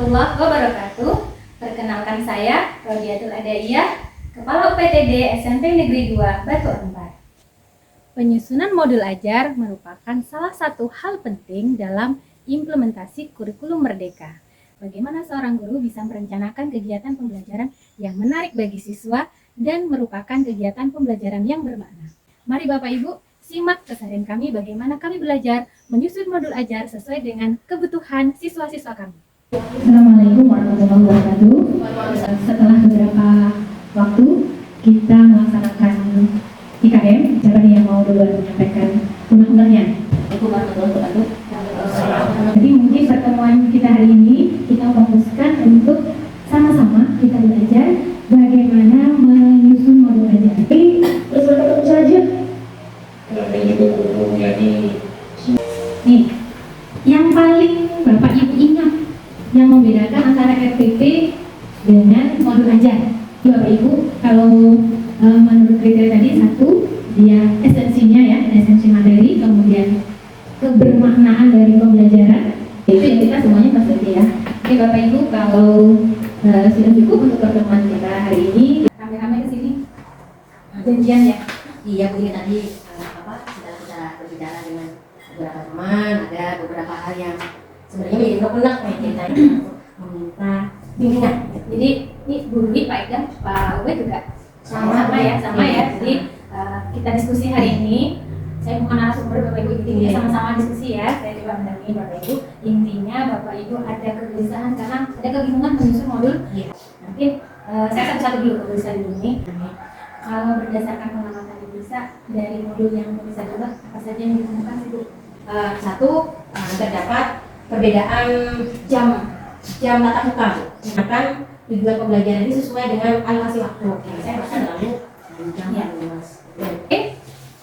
warahmatullahi wabarakatuh. Perkenalkan saya Rodiatul Adaiyah, Kepala UPTD SMP Negeri 2 Batu Ampar. Penyusunan modul ajar merupakan salah satu hal penting dalam implementasi kurikulum merdeka. Bagaimana seorang guru bisa merencanakan kegiatan pembelajaran yang menarik bagi siswa dan merupakan kegiatan pembelajaran yang bermakna. Mari Bapak Ibu, simak keseharian kami bagaimana kami belajar menyusun modul ajar sesuai dengan kebutuhan siswa-siswa kami. Assalamualaikum warahmatullahi wabarakatuh. Setelah beberapa waktu kita melaksanakan IKM, siapa nih yang mau duluan menyampaikan undang-undangnya? Assalamualaikum warahmatullahi wabarakatuh. Jadi mungkin pertemuan kita hari ini kita fokuskan untuk sama-sama kita belajar bagaimana menyusun modul ajar. Terus berkata saja. Nih, yang paling Bapak Ibu ingat yang membedakan antara RPP dengan modul ajar. Bapak Ibu, kalau menurut kriteria tadi, satu, dia esensinya ya, esensi materi, kemudian kebermaknaan dari pembelajaran, itu yang kita semuanya pasti ya. Oke Bapak Ibu, kalau sudah cukup untuk pertemuan kita hari ini, Rame-rame ke sini. Janjian ya. Iya, begini tadi setelah kita berbicara dengan beberapa teman, ada beberapa hal yang sebenarnya menjadi unek-unek nih ceritanya meminta bimbingan. Jadi ini Bu Dwi, Pak Idam, Pak Uwe juga sama ya. Jadi kita diskusi hari ini. Saya bukan narasumber Bapak Ibu, jadi kita sama-sama diskusi ya. Saya juga mendampingi Bapak Ibu. Intinya Bapak Ibu ada kegelisahan karena ada kebingungan menyusun modul. Mungkin saya satu-satu dulu kegelisahan dulu nih. Kalau berdasarkan pengamatan Ibu Lisa dari modul yang Ibu Lisa coba, apa saja yang ditemukan sih Bu? Satu, terdapat perbedaan jam tatap muka. Bahkan tujuan pembelajaran ini sesuai dengan alokasi waktu. Saya rasa terlalu panjang ya, Mas.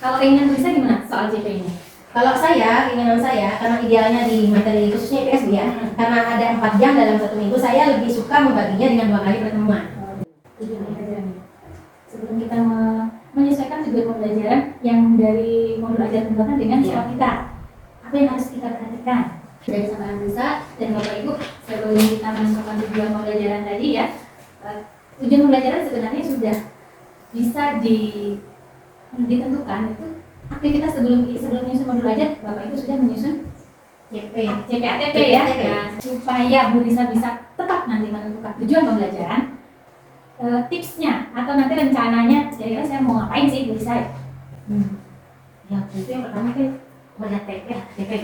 Kalau keinginan Ibu Lisa gimana soal JP ini? Kalau saya, keinginan saya, karena idealnya di materi khususnya IPS ya, karena ada 4 jam dalam 1 minggu, saya lebih suka membaginya dengan 2 kali pertemuan. Tujuan pembelajaran. Sebelum kita menyesuaikan tujuan pembelajaran yang dari modul ajar pembelajaran dengan siswa kita, apa yang harus kita perhatikan? Dari sampaian Lisa dan Bapak Ibu, sebelum kita menentukan tujuan pembelajaran tadi ya, tujuan pembelajaran sebenarnya sudah bisa ditentukan itu aktivitas sebelum menyusun modul ajar. Bapak Ibu sudah menyusun CPATP ya. Nah, supaya Bu Lisa bisa tepat nanti menentukan tujuan pembelajaran, tipsnya atau nanti rencananya kira-kira saya mau ngapain sih Bu Lisa ya? Ya, itu yang pertama kan melihat TP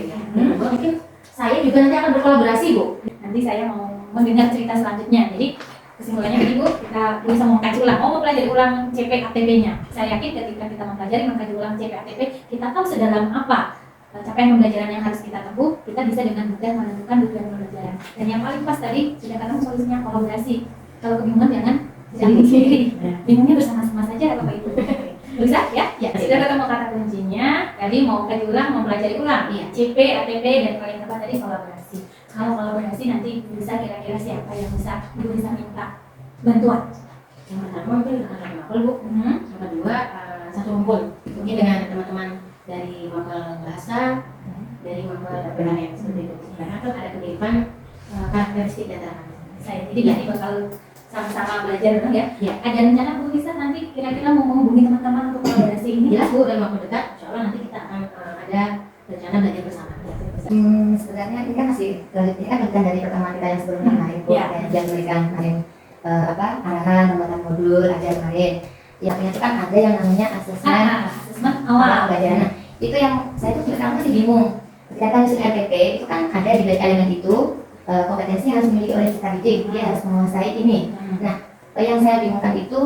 ya. Mungkin saya juga nanti akan berkolaborasi Bu. Nanti saya mau mendengar cerita selanjutnya. Jadi kesimpulannya begini Bu, kita bisa mengkaji ulang, mau mempelajari ulang CPATP-nya. Saya yakin ketika kita mengkaji ulang CPATP, kita tahu sedalam apa capaian pembelajaran yang harus kita tempuh, kita bisa dengan mudah menentukan tujuan pembelajaran. Dan yang paling pas tadi sudah ketemu solusinya, kolaborasi. Kalau kebingungan jangan sendiri. Bingungnya bersama-sama saja Bapak Ibu. Bisa ya? Ya. Sudah ketemu kata kuncinya. Tadi mau kaji ulang, mau mempelajari ulang. Iya. CP, ATP dan paling tepat tadi kolaborasi. Kalau kolaborasi nanti bisa kira-kira siapa yang bisa minta bantuan. Yang pertama mungkin dengan mapel Bu. Yang kedua satu kumpul. Mungkin dengan teman-teman dari mapel bahasa, dari mapel PHM seperti itu. Karena kan ada kemiripan karakteristik data Saya jadi nanti bakal sama-sama belajar ya. Ada rencana Bu Lisa nanti kira-kira mau menghubungi teman-teman untuk kolaborasi ini? Jelas Bu, dalam waktu dekat, insya Allah nanti kita akan ada rencana belajar bersama. Sebenarnya ini kan masih ini kan lanjutan dari pertemuan kita yang sebelumnya kemarin Bu, yang memberikan kemarin arahan pembuatan modul ajar kemarin. Yang ternyata kan ada yang namanya asesmen awal pembelajaran. Nah, itu yang saya tuh sekarang masih bingung. Ketika kita nyusun RPP itu kan ada di elemen itu kompetensi harus dimiliki oleh peserta didik, dia harus menguasai ini. Nah, yang saya bingungkan itu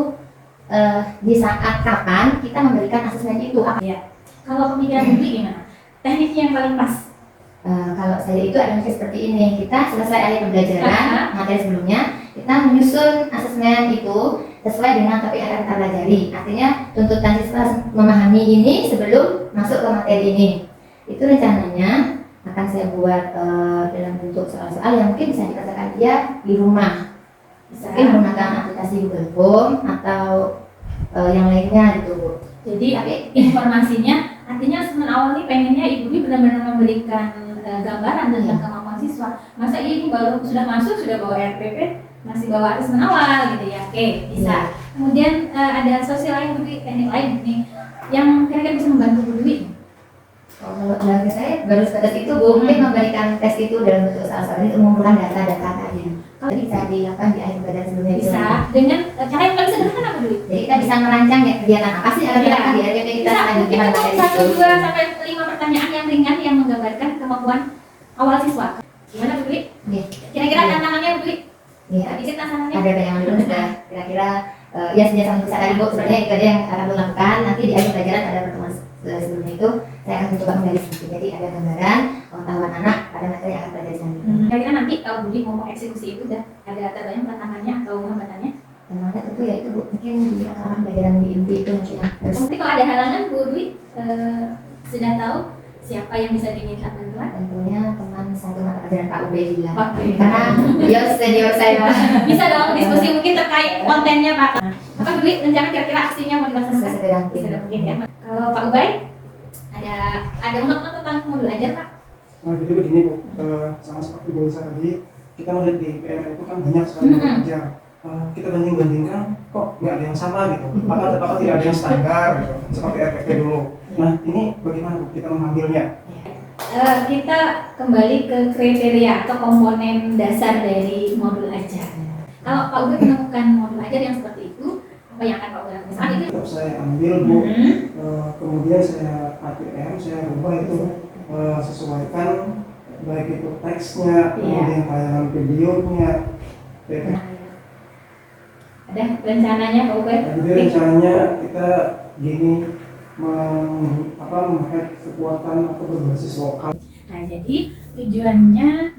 di saat kapan kita memberikan asesmen itu. Kalau pemikiran Bu gimana? Tekniknya yang paling pas? Kalau saya itu ada seperti ini, kita selesai area pembelajaran materi sebelumnya, kita menyusun asesmen itu sesuai dengan topik yang akan kita pelajari. Artinya tuntutan siswa memahami ini sebelum masuk ke materi ini. Itu rencananya akan saya buat dalam bentuk soal-soal yang mungkin bisa dikerjakan dia di rumah. Mungkin menggunakan aplikasi Google Form atau yang lainnya gitu Bu. Jadi informasinya artinya asesmen awal ini pengennya Ibu ini benar-benar memberikan gambaran tentang kemampuan awal siswa. Masa ibu baru sudah masuk sudah bawa RPP, masih bawa asesmen awal gitu ya? Oke, bisa. Kemudian ada sosial lain, teknik lain nih, yang kira-kira bisa membantu Bu Dwi. Kalau dari saya baru sebatas itu Bu, mungkin memberikan tes itu dalam bentuk salah satu itu mengumpulkan data-data tadi. Kalau bisa dilakukan di akhir pembelajaran sebelumnya itu. Bisa dengan cara yang paling sederhana Bu Dwi. Jadi kita bisa merancang ya kegiatan apa sih yang akan dilakukan di RPP kita Bisa, selanjutnya kita materi satu, itu. dua, sampai 5 pertanyaan yang ringan yang menggambarkan kemampuan awal siswa. Gimana Bu Dwi? Iya. Kira-kira tantangannya Bu Dwi? Iya. Bisa tantangannya? Ada yang dulu sudah kira-kira ya senjata besar tadi Bu, sebenarnya itu ada yang akan dilakukan nanti di akhir pelajaran pada pertemuan sebelumnya itu saya akan mencoba menggali sedikit, jadi ada gambaran pengetahuan anak pada materi yang akan pelajari selanjutnya. Kira-kira nanti kalau Budi mau eksekusi itu udah ada banyak tantangannya atau hambatannya? Tantangannya tentu ya itu Bu, mungkin di lapangan pelajaran di inti itu mungkin harus. Nanti kalau ada halangan Bu Dwi sudah tahu siapa yang bisa diminta bantuan? Tentunya teman satu mata pelajaran Pak Ube juga. Oke. Karena beliau senior saya. Bisa dong diskusi mungkin terkait kontennya Pak. Apa Bu Dwi rencana kira-kira aksinya mau dilaksanakan? Segera Bisa mungkin ya. Kalau Pak Ubay ada unek-unek tentang modul ajar Pak? Nah, jadi begini Bu, sama seperti Bu Lisa tadi, kita melihat di PMR itu kan banyak sekali ajar. Kita banding-bandingkan kok nggak ada yang sama gitu, apakah tidak ada yang standar gitu, seperti RPP dulu. Nah ini bagaimana Bu kita mengambilnya? Kita kembali ke kriteria atau komponen dasar dari modul ajar. Kalau Pak Ubay menemukan modul ajar yang seperti itu, apa yang akan Pak Ubay lakukan saat itu? Tetap saya ambil Bu, kemudian saya ATM, saya rubah itu sesuaikan baik itu teksnya, kemudian tayangan videonya. Ada rencananya Pak Ubay? Jadi rencananya kita gini menghead kekuatan atau berbasis lokal. Nah, jadi tujuannya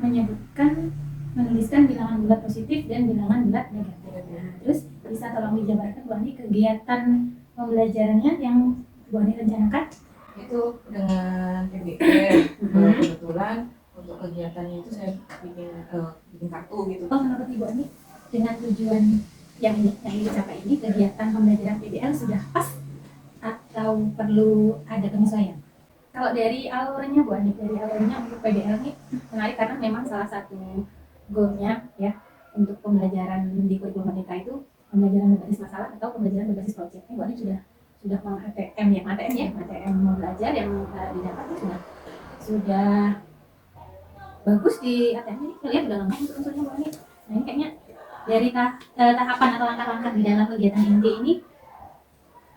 menuliskan bilangan bulat positif dan bilangan bulat negatif. Nah, terus bisa tolong dijabarkan Bu Ani kegiatan pembelajarannya yang Bu Ani rencanakan? Itu dengan PBL. Kebetulan untuk kegiatannya itu saya bikin kartu gitu. Oh, menurut Ibu Ani dengan tujuan yang dicapai ini kegiatan pembelajaran PBL sudah pas atau perlu ada penyesuaian? Kalau dari alurnya Bu Ani, dari alurnya untuk PBL ini menarik karena memang salah satu goalnya ya untuk pembelajaran di kurikulum Merdeka itu pembelajaran berbasis masalah atau pembelajaran berbasis proyek. Bu Ani sudah mau ATM mau belajar yang didapat sudah bagus di ATM ini. Lihat udah lengkap unsur-unsurnya Bu Ani. Nah ini kayaknya dari tahapan atau langkah-langkah di dalam kegiatan inti ini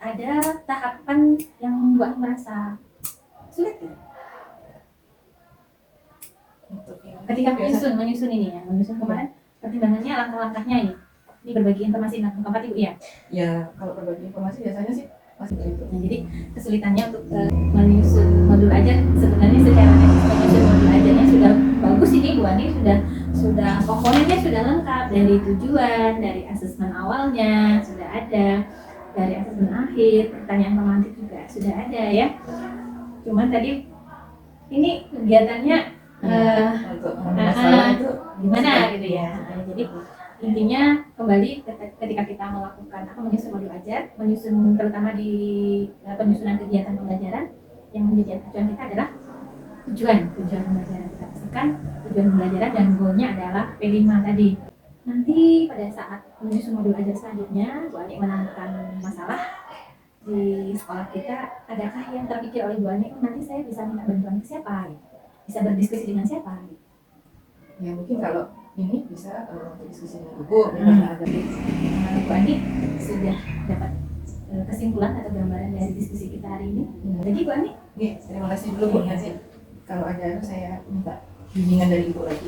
ada tahapan yang Bu Ani merasa sulit gitu? Ketika menyusun ini ya, menyusun kemarin pertimbangannya langkah-langkahnya ini berbagi informasi tentang keempat Ibu ya? Ya kalau berbagi informasi biasanya sih pasti itu. Nah, jadi kesulitannya untuk menyusun modul ajar sebenarnya secara teknis menyusun modul ajarnya sudah bagus ini Bu Ani, sudah komponennya sudah lengkap dari tujuan, dari asesmen awalnya sudah ada, dari asesmen akhir, pertanyaan pemantik juga sudah ada ya. Cuman tadi ini kegiatannya Untuk masalah itu gimana gitu ya. Jadi intinya kembali ketika kita melakukan menyusun modul ajar, menyusun terutama di penyusunan kegiatan pembelajaran, yang menjadi tujuan kita adalah tujuan pembelajaran. Kita pastikan tujuan pembelajaran dan goalnya adalah P5 tadi. Nanti pada saat menyusun modul ajar selanjutnya, Bu Ani menemukan masalah di sekolah kita, adakah yang terpikir oleh Bu Ani, nanti saya bisa minta bantuan ke siapa? Bisa berdiskusi dengan siapa? ya mungkin kalau ini bisa diskusi dengan Ibu. Ada Bu Ani sudah dapat kesimpulan atau gambaran dari diskusi kita hari ini. Lagi Bu Ani? Oke, terima kasih dulu Bu. Nanti kalau ada saya minta bimbingan dari Ibu lagi.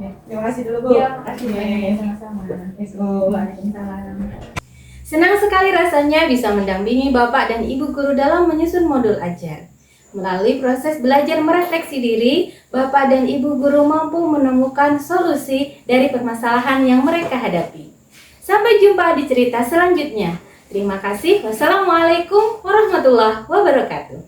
Ya, terima kasih dulu Bu. Ya, makasih banyak. Sama-sama. Waalaikumsalam. Senang sekali rasanya bisa mendampingi Bapak dan Ibu guru dalam menyusun modul ajar. Melalui proses belajar merefleksi diri, Bapak dan Ibu guru mampu menemukan solusi dari permasalahan yang mereka hadapi. Sampai jumpa di cerita selanjutnya. Terima kasih. Wassalamualaikum warahmatullahi wabarakatuh.